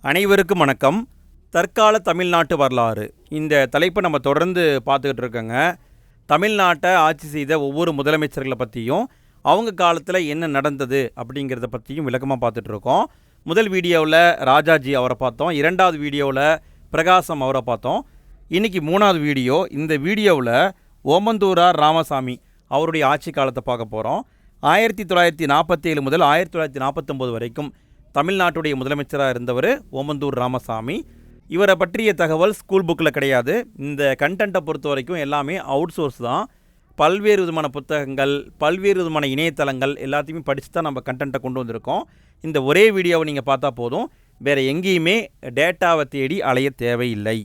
அனைவருக்கும் வணக்கம். தற்கால தமிழ்நாட்டு வரலாறு இந்த தலைப்பை நம்ம தொடர்ந்து பார்த்துக்கிட்டு இருக்கோங்க. தமிழ்நாட்டை ஆட்சி செய்த ஒவ்வொரு முதலமைச்சர்களை பற்றியும் அவங்க காலத்தில் என்ன நடந்தது அப்படிங்கிறத பற்றியும் விளக்கமாக பார்த்துட்ருக்கோம். முதல் வீடியோவில் ராஜாஜி அவரை பார்த்தோம், இரண்டாவது வீடியோவில் பிரகாசம் அவரை பார்த்தோம். இன்றைக்கி மூணாவது வீடியோ. இந்த வீடியோவில் ஓமந்தூரார் ராமசாமி அவருடைய ஆட்சி காலத்தை பார்க்க போகிறோம். 1947 முதல் 1949 வரைக்கும் தமிழ்நாட்டுடைய முதலமைச்சராக இருந்தவர் ஓமந்தூர் ராமசாமி. இவரை பற்றிய தகவல் ஸ்கூல் புக்கில் கிடையாது. இந்த கண்டென்ட்டை பொறுத்த வரைக்கும் எல்லாமே அவுட் சோர்ஸ் தான். பல்வேறு விதமான புத்தகங்கள், பல்வேறு விதமான இணையதளங்கள் எல்லாத்தையுமே படித்து தான் நம்ம கண்டென்ட்டை கொண்டு வந்திருக்கோம். இந்த ஒரே வீடியோவை நீங்கள் பார்த்தா போதும், வேறு எங்கேயுமே டேட்டாவை தேடி அலைய தேவையில்லை.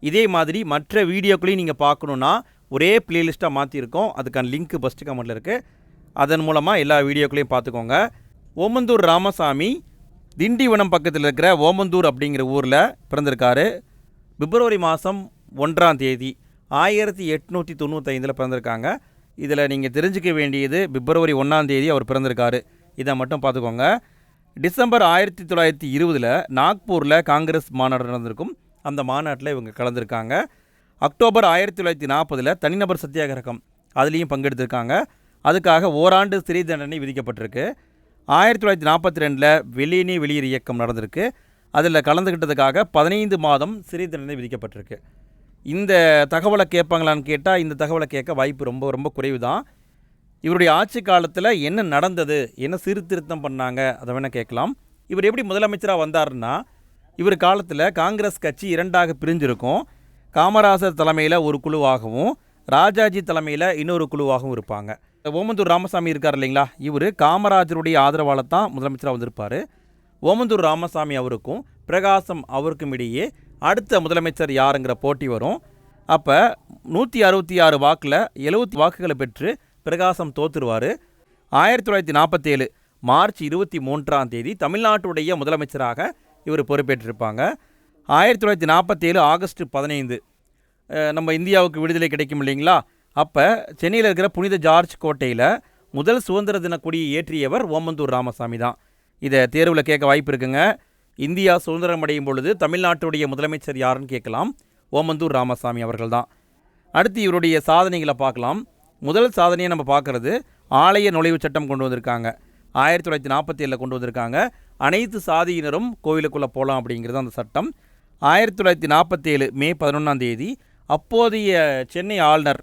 இதே மாதிரி மற்ற வீடியோக்களையும் நீங்கள் பார்க்கணுன்னா ஒரே பிளேலிஸ்ட்டாக மாற்றிருக்கோம். அதுக்கான லிங்க் ஃபஸ்ட்டு கமெண்ட்டில் இருக்குது. அதன் மூலமாக எல்லா வீடியோக்களையும் பார்த்துக்கோங்க. ஓமந்தூர் ராமசாமி திண்டிவனம் பக்கத்தில் இருக்கிற ஓமந்தூர் அப்படிங்கிற ஊரில் பிறந்திருக்காரு. பிப்ரவரி மாதம் 1ஆம் தேதி 1895 பிறந்திருக்காங்க. இதில் நீங்கள் தெரிஞ்சிக்க வேண்டியது பிப்ரவரி 1ஆம் தேதி அவர் பிறந்திருக்காரு, இதை மட்டும் பார்த்துக்கோங்க. டிசம்பர் 1920 நாக்பூரில் காங்கிரஸ் மாநாடு நடந்திருக்கும். அந்த மாநாட்டில் இவங்க கலந்துருக்காங்க. அக்டோபர் 1940 தனிநபர் சத்தியாகிரகம் அதுலேயும் பங்கெடுத்திருக்காங்க. அதுக்காக ஓராண்டு சிறை தண்டனை விதிக்கப்பட்டிருக்கு. 1942 வெளியேனே வெளியேறு இயக்கம் நடந்திருக்கு. அதில் கலந்துக்கிட்டதுக்காக 15 மாதம் சிறை தண்டனை விதிக்கப்பட்டிருக்கு. இந்த தகவலை கேட்பாங்களான்னு கேட்டால் இந்த தகவலை கேட்க வாய்ப்பு ரொம்ப ரொம்ப குறைவு தான். இவருடைய ஆட்சி காலத்தில் என்ன நடந்தது, என்ன சீர்திருத்தம் பண்ணாங்க, அதை வேணால் கேட்கலாம். இவர் எப்படி முதலமைச்சராக வந்தார்னா, இவர் காலத்தில் காங்கிரஸ் கட்சி இரண்டாக பிரிஞ்சிருக்கும். காமராஜர் தலைமையில் ஒரு குழுவாகவும் ராஜாஜி தலைமையில் இன்னொரு குழுவாகவும் இருப்பாங்க. ஓமந்தூர் ராமசாமி இருக்கார் இல்லைங்களா, இவர் காமராஜருடைய ஆதரவால் தான் முதலமைச்சராக வந்திருப்பார். ஓமந்தூர் ராமசாமி அவருக்கும் பிரகாசம் அவருக்கும் இடையே அடுத்த முதலமைச்சர் யாருங்கிற போட்டி வரும். அப்போ 166 வாக்கில் 70 வாக்குகளை பெற்று பிரகாசம் தோற்றுருவார். 1947 மார்ச் 23ஆம் தேதி தமிழ்நாட்டுடைய முதலமைச்சராக இவர் பொறுப்பேற்றிருப்பாங்க. 1947 ஆகஸ்ட் 15 நம்ம இந்தியாவுக்கு விடுதலை கிடைக்கும் இல்லைங்களா, அப்போ சென்னையில் இருக்கிற புனித ஜார்ஜ் கோட்டையில் முதல் சுதந்திர தின கொடியை ஏற்றியவர் ஓமந்தூர் ராமசாமி தான். இதை தேர்வில் கேட்க வாய்ப்பு இருக்குங்க. இந்தியா சுதந்திரம் அடையும் பொழுது தமிழ்நாட்டுடைய முதலமைச்சர் யாருன்னு கேட்கலாம். ஓமந்தூர் ராமசாமி அவர்கள் தான். அடுத்து இவருடைய சாதனைகளை பார்க்கலாம். முதல் சாதனையை நம்ம பார்க்குறது ஆலய நுழைவு சட்டம் கொண்டு வந்திருக்காங்க. 1947 கொண்டு வந்திருக்காங்க. அனைத்து சாதியினரும் கோவிலுக்குள்ளே போகலாம் அப்படிங்கிறது அந்த சட்டம். 1947 மே 11ஆம் தேதி அப்போதைய சென்னை ஆளுநர்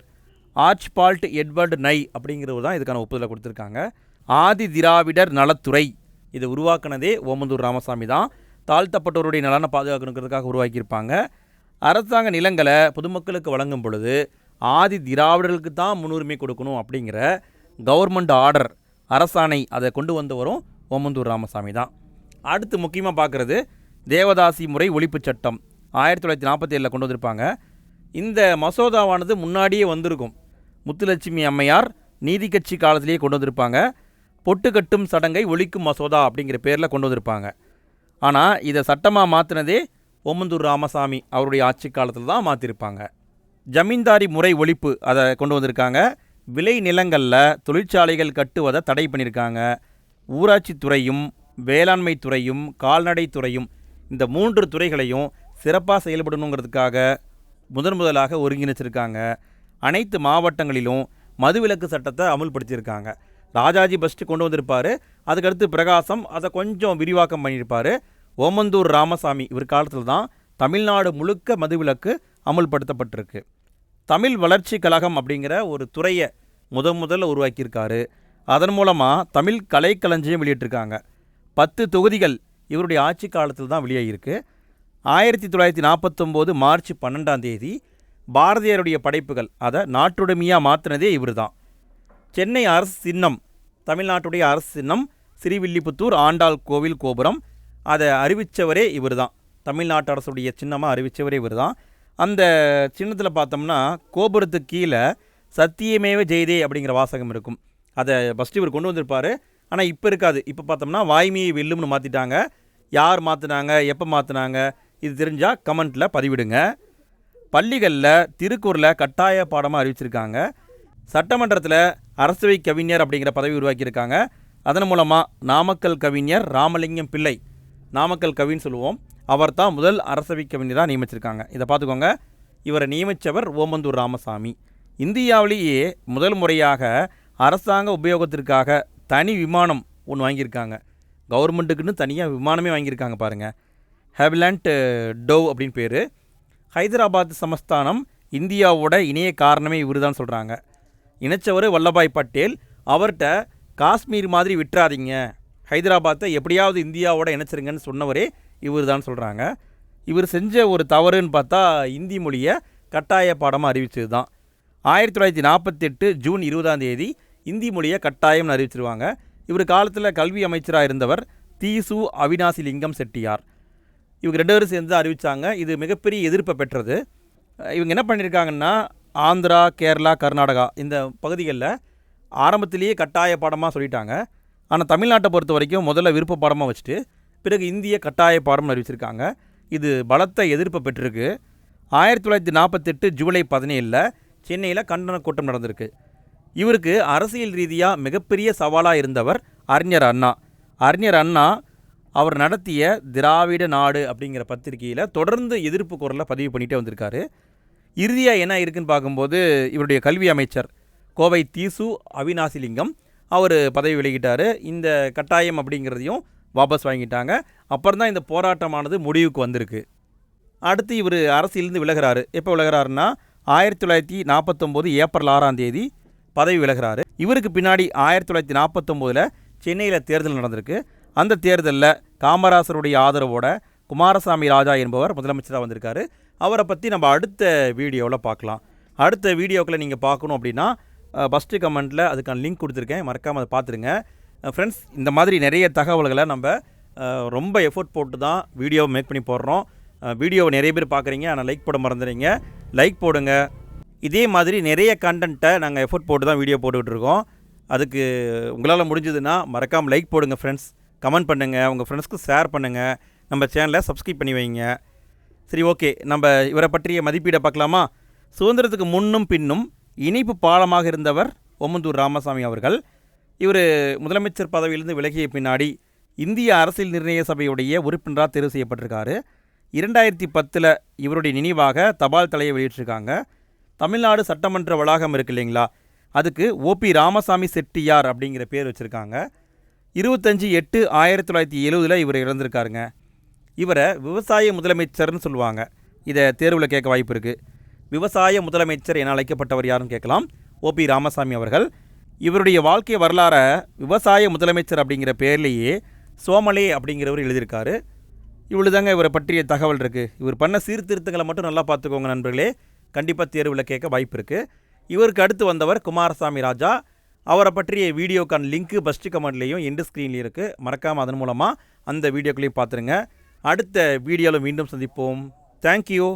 ஆர்ச்பால்ட் எட்வர்டு நை அப்படிங்கிறவர் தான் இதுக்கான ஒப்புதலை கொடுத்துருக்காங்க. ஆதி திராவிடர் நலத்துறை இதை உருவாக்குனதே ஓமந்தூர் ராமசாமி தான். தாழ்த்தப்பட்டவருடைய நலனை பாதுகாக்கணுங்கிறதுக்காக உருவாக்கியிருப்பாங்க. அரசாங்க நிலங்களை பொதுமக்களுக்கு வழங்கும் பொழுது ஆதி திராவிடர்களுக்கு தான் முன்னுரிமை கொடுக்கணும் அப்படிங்கிற கவர்மெண்ட் ஆர்டர், அரசாணை, அதை கொண்டு வந்தவரும் ஓமந்தூர் ராமசாமி தான். அடுத்து முக்கியமாக பார்க்குறது தேவதாசி முறை ஒழிப்பு சட்டம் 1947 கொண்டு வந்திருப்பாங்க. இந்த மசோதாவானது முன்னாடியே வந்திருக்கும். முத்துலட்சுமி அம்மையார் நீதி கட்சி காலத்திலேயே கொண்டு வந்திருப்பாங்க. பொட்டு கட்டும் சடங்கை ஒழிக்கும் மசோதா அப்படிங்கிற பேரில் கொண்டு வந்திருப்பாங்க. ஆனால் இதை சட்டமாக மாற்றினதே ஓமந்தூர் ராமசாமி அவருடைய ஆட்சி காலத்தில் தான் மாற்றிருப்பாங்க. ஜமீன்தாரி முறை ஒழிப்பு அதை கொண்டு வந்திருக்காங்க. விளை நிலங்களில் தொழிற்சாலைகள் கட்டுவதை தடை பண்ணியிருக்காங்க. ஊராட்சி துறையும் வேளாண்மை துறையும் கால்நடை துறையும் இந்த 3 துறைகளையும் சிறப்பாக செயல்படணுங்கிறதுக்காக முதலாக ஒருங்கிணைச்சிருக்காங்க. அனைத்து மாவட்டங்களிலும் மதுவிலக்கு சட்டத்தை அமுல்படுத்தியிருக்காங்க. ராஜாஜி ஃபஸ்ட்டு கொண்டு வந்திருப்பார். அதுக்கடுத்து பிரகாசம் அதை கொஞ்சம் விரிவாக்கம் பண்ணியிருப்பார். ஓமந்தூர் ராமசாமி இவர் காலத்தில் தான் தமிழ்நாடு முழுக்க மதுவிலக்கு அமுல்படுத்தப்பட்டிருக்கு. தமிழ் வளர்ச்சி கழகம் அப்படிங்கிற ஒரு துறையை முதல்ல உருவாக்கியிருக்காரு. அதன் மூலமாக தமிழ் கலைக்களஞ்சியம் வெளியிட்டிருக்காங்க. 10 தொகுதிகள் இவருடைய ஆட்சி காலத்தில் தான் வெளியாகிருக்கு. 1949 மார்ச் 12ஆம் தேதி பாரதியாருடைய படைப்புகள் அதை நாட்டுடைமையாக மாற்றினதே இவர் தான். சென்னை அரசு சின்னம், தமிழ்நாட்டுடைய அரசு சின்னம் ஸ்ரீவில்லிபுத்தூர் ஆண்டாள் கோவில் கோபுரம், அதை அறிவித்தவரே இவர் தான். தமிழ்நாட்டு அரசுடைய சின்னமாக அறிவித்தவரே இவர் தான். அந்த சின்னத்தில் பார்த்தோம்னா கோபுரத்துக்கு கீழே சத்தியமேவ ஜெயதே அப்படிங்கிற வாசகம் இருக்கும். அதை ஃபஸ்ட்டு இவர் கொண்டு வந்திருப்பார். ஆனால் இப்போ இருக்காது. இப்போ பார்த்தோம்னா வாய்மையை வெல்லும்னு மாற்றிட்டாங்க. யார் மாற்றினாங்க, எப்போ மாற்றினாங்க, இது தெரிஞ்சால் கமெண்ட்டில் பதிவிடுங்க. பள்ளிகளில் திருக்குறளை கட்டாய பாடமாக அறிவிச்சிருக்காங்க. சட்டமன்றத்தில் அரசவை கவிஞர் அப்படிங்கிற பதவி உருவாக்கியிருக்காங்க. அதன் மூலமாக நாமக்கல் கவிஞர் ராமலிங்கம் பிள்ளை, நாமக்கல் கவின்னு சொல்லுவோம், அவர் தான் முதல் அரசவை கவிஞராக நியமிச்சிருக்காங்க. இதை பார்த்துக்கோங்க. இவரை நியமித்தவர் ஓமந்தூர் ராமசாமி. இந்தியாவிலேயே முதல் முறையாக அரசாங்க உபயோகத்திற்காக தனி விமானம் ஒன்று வாங்கியிருக்காங்க. கவர்மெண்ட்டுக்குன்னு தனியாக விமானமே வாங்கியிருக்காங்க பாருங்கள். ஹேவிலாண்ட் டோவ் அப்படின்னு பேர். ஹைதராபாத் சமஸ்தானம் இந்தியாவோட இணைய காரணமே இவர் தான் சொல்கிறாங்க. இணைச்சவர் வல்லபாய் பட்டேல். அவர்கிட்ட காஷ்மீர் மாதிரி விட்டுறாதீங்க, ஹைதராபாத்தை எப்படியாவது இந்தியாவோட இணைச்சிருங்கன்னு சொன்னவரே இவர் தான் சொல்கிறாங்க. இவர் செஞ்ச ஒரு தவறுன்னு பார்த்தா இந்தி மொழியை கட்டாய பாடமாக அறிவித்தது தான். 1948 ஜூன் 20 இந்தி மொழியை கட்டாயம்னு அறிவிச்சிருவாங்க. இவர் காலத்தில் கல்வி அமைச்சராக இருந்தவர் தீசு அவினாசி லிங்கம் செட்டியார். இவங்க 2 பேரும் சேர்ந்து அறிவித்தாங்க. இது மிகப்பெரிய எதிர்ப்பை பெற்றது. இவங்க என்ன பண்ணியிருக்காங்கன்னா, ஆந்திரா, கேரளா, கர்நாடகா இந்த பகுதிகளில் ஆரம்பத்திலேயே கட்டாய பாடமாக சொல்லிட்டாங்க. ஆனால் தமிழ்நாட்டை பொறுத்த வரைக்கும் முதல்ல விருப்ப பாடமாக வச்சுட்டு பிறகு இந்திய கட்டாய பாடம்னு அறிவிச்சிருக்காங்க. இது பலத்த எதிர்ப்பை பெற்றிருக்கு. 1948 ஜூலை 17 சென்னையில் கண்டன கூட்டம் நடந்திருக்கு. இவருக்கு அரசியல் ரீதியாக மிகப்பெரிய சவாலாக இருந்தவர் அறிஞர் அண்ணா. அறிஞர் அண்ணா அவர் நடத்திய திராவிட நாடு அப்படிங்கிற பத்திரிகையில் தொடர்ந்து எதிர்ப்பு குரலை பதிவு பண்ணிகிட்டே வந்திருக்காரு. இறுதியாக என்ன இருக்குன்னு பார்க்கும்போது இவருடைய கல்வி அமைச்சர் கோவை தீசு அவினாசிலிங்கம் அவர் பதவி விலகிட்டார். இந்த கட்டாயம் அப்படிங்கிறதையும் வாபஸ் வாங்கிட்டாங்க. அப்புறம் தான் இந்த போராட்டமானது முடிவுக்கு வந்திருக்கு. அடுத்து இவர் அரசியலிருந்து விலகிறாரு. எப்போ விலகிறாருன்னா 1949 ஏப்ரல் 6 பதவி விலகிறாரு. இவருக்கு பின்னாடி 1949 சென்னையில் தேர்தல் நடந்திருக்கு. அந்த தேர்தலில் காமராசருடைய ஆதரவோட குமாரசாமி ராஜா என்பவர் முதலமைச்சராக வந்திருக்காரு. அவரை பற்றி நம்ம அடுத்த வீடியோவில் பார்க்கலாம். அடுத்த வீடியோக்களை நீங்கள் பார்க்கணும் அப்படின்னா ஃபஸ்ட்டு கமெண்ட்டில் அதுக்கான லிங்க் கொடுத்துருக்கேன், மறக்காமல் அதை பார்த்துருங்க. ஃப்ரெண்ட்ஸ், இந்த மாதிரி நிறைய தகவல்களை நம்ம ரொம்ப எஃபோர்ட் போட்டு தான் வீடியோவை மேக் பண்ணி போடுறோம். வீடியோவை நிறைய பேர் பார்க்குறீங்க, ஆனால் லைக் போட மறந்துடுறீங்க. லைக் போடுங்க. இதே மாதிரி நிறைய கண்டென்ட்டை நாங்கள் எஃபோர்ட் போட்டு தான் வீடியோ போட்டுக்கிட்டுருக்கோம். அதுக்கு உங்களால் முடிஞ்சதுன்னா மறக்காமல் லைக் போடுங்க ஃப்ரெண்ட்ஸ். கமெண்ட் பண்ணுங்கள், உங்கள் ஃப்ரெண்ட்ஸ்க்கு ஷேர் பண்ணுங்கள், நம்ம சேனலை சப்ஸ்கிரைப் பண்ணி வைங்க. சரி, ஓகே, நம்ம இவரை பற்றிய மதிப்பீடை பார்க்கலாமா? சுதந்திரத்துக்கு முன்னும் பின்னும் இணைப்பு பாலமாக இருந்தவர் ஓமந்தூர் ராமசாமி அவர்கள். இவர் முதலமைச்சர் பதவியிலிருந்து விலகிய பின்னாடி இந்திய அரசியல் நிர்ணய சபையுடைய உறுப்பினராக தேர்வு செய்யப்பட்டிருக்காரு. 2010 இவருடைய நினைவாக தபால் தலையை வெளியிட்டிருக்காங்க. தமிழ்நாடு சட்டமன்ற வளாகம் இருக்கு இல்லைங்களா, அதுக்கு ஓபி ராமசாமி செட்டியார் அப்படிங்கிற பேர் வச்சுருக்காங்க. 25/8/1970 இவர் இறந்திருக்காருங்க. இவரை விவசாய முதலமைச்சர்னு சொல்லுவாங்க. இதை தேர்வில் கேட்க வாய்ப்பு இருக்குது. விவசாய முதலமைச்சர் என அழைக்கப்பட்டவர் யாருன்னு கேட்கலாம். ஓபி ராமசாமி அவர்கள். இவருடைய வாழ்க்கை வரலாறை விவசாய முதலமைச்சர் அப்படிங்கிற பேர்லேயே சோமலே அப்படிங்கிறவர் எழுதியிருக்காரு. இவ்வளோ தாங்க இவரை பற்றிய தகவல் இருக்குது. இவர் பண்ண சீர்திருத்தங்களை மட்டும் நல்லா பார்த்துக்கோங்க நண்பர்களே. கண்டிப்பாக தேர்வில் கேட்க வாய்ப்பு இருக்குது. இவருக்கு அடுத்து வந்தவர் குமாரசாமி ராஜா. அவரை பற்றிய வீடியோக்கான லிங்க்கு ஃபஸ்ட்டு கமெண்ட்லேயும் எண்டு ஸ்க்ரீன்லேயும் இருக்குது. மறக்காமல் அதன் மூலமாக அந்த வீடியோக்களையும் பார்த்துருங்க. அடுத்த வீடியோவில் மீண்டும் சந்திப்போம். தேங்க்யூ.